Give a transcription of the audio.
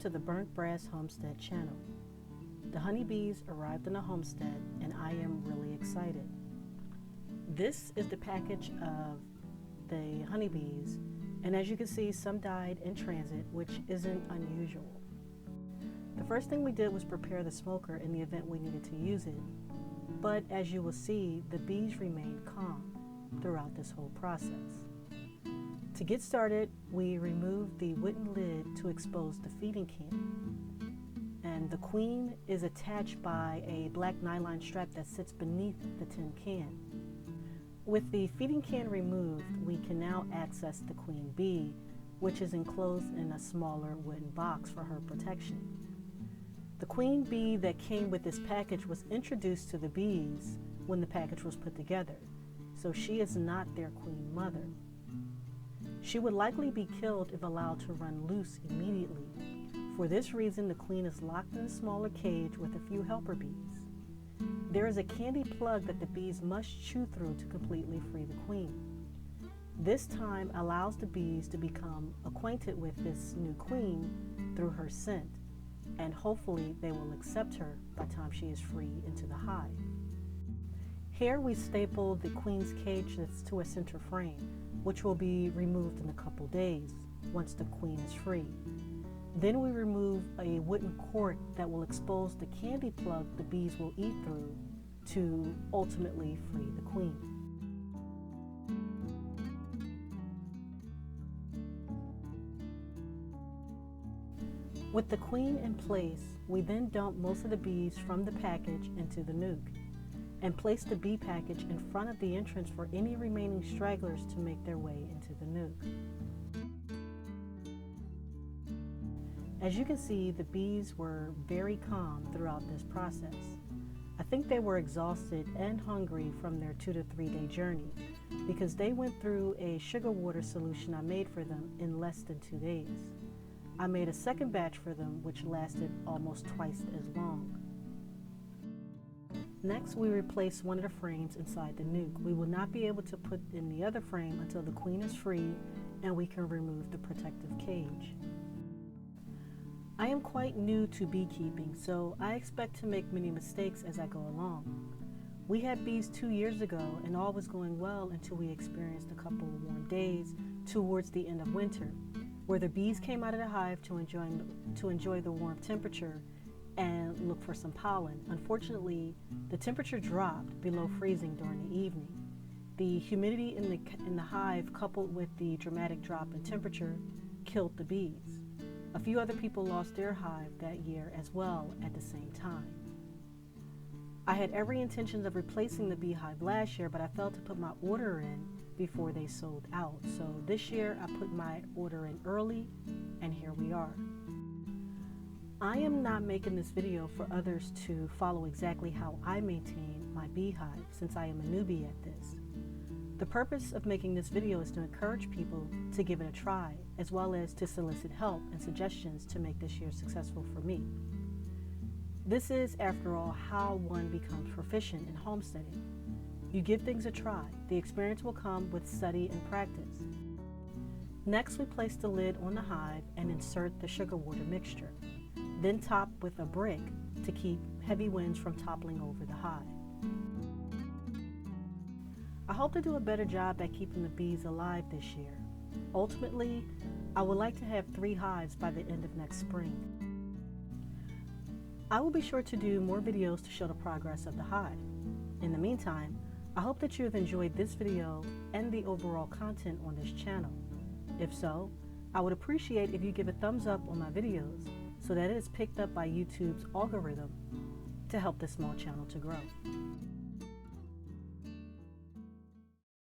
to the Burnt Brass Homestead channel. The honeybees arrived in the homestead and I am really excited. This is the package of the honeybees, and as you can see, some died in transit, which isn't unusual. The first thing we did was prepare the smoker in the event we needed to use it, but as you will see, the bees remained calm throughout this whole process. To get started, we removed the wooden lid to expose the feeding can. And the queen is attached by a black nylon strap that sits beneath the tin can. With the feeding can removed, we can now access the queen bee, which is enclosed in a smaller wooden box for her protection. The queen bee that came with this package was introduced to the bees when the package was put together, so she is not their queen mother. She would likely be killed if allowed to run loose immediately. For this reason, the queen is locked in a smaller cage with a few helper bees. There is a candy plug that the bees must chew through to completely free the queen. This time allows the bees to become acquainted with this new queen through her scent, and hopefully they will accept her by the time she is free into the hive. Here we staple the queen's cage to a center frame, which will be removed in a couple days once the queen is free. Then we remove a wooden cord that will expose the candy plug the bees will eat through to ultimately free the queen. With the queen in place, we then dump most of the bees from the package into the nuke and place the bee package in front of the entrance for any remaining stragglers to make their way into the nuke. As you can see, the bees were very calm throughout this process. I think they were exhausted and hungry from their 2 to 3 day journey because they went through a sugar water solution I made for them in less than 2 days. I made a second batch for them which lasted almost twice as long. Next, we replace one of the frames inside the nuke. We will not be able to put in the other frame until the queen is free and we can remove the protective cage. I am quite new to beekeeping, so I expect to make many mistakes as I go along. We had bees 2 years ago and all was going well until we experienced a couple of warm days towards the end of winter, where the bees came out of the hive to enjoy the warm temperature and look for some pollen. Unfortunately, the temperature dropped below freezing during the evening. The humidity in the hive coupled with the dramatic drop in temperature killed the bees. A few other people lost their hive that year as well at the same time. I had every intention of replacing the beehive last year, but I failed to put my order in before they sold out. So this year I put my order in early and here we are. I am not making this video for others to follow exactly how I maintain my beehive since I am a newbie at this. The purpose of making this video is to encourage people to give it a try, as well as to solicit help and suggestions to make this year successful for me. This is, after all, how one becomes proficient in homesteading. You give things a try. The experience will come with study and practice. Next, we place the lid on the hive and insert the sugar water mixture. Then top with a brick to keep heavy winds from toppling over the hive. I hope to do a better job at keeping the bees alive this year. Ultimately, I would like to have 3 hives by the end of next spring. I will be sure to do more videos to show the progress of the hive. In the meantime, I hope that you have enjoyed this video and the overall content on this channel. If so, I would appreciate if you give a thumbs up on my videos so that it is picked up by YouTube's algorithm to help this small channel to grow.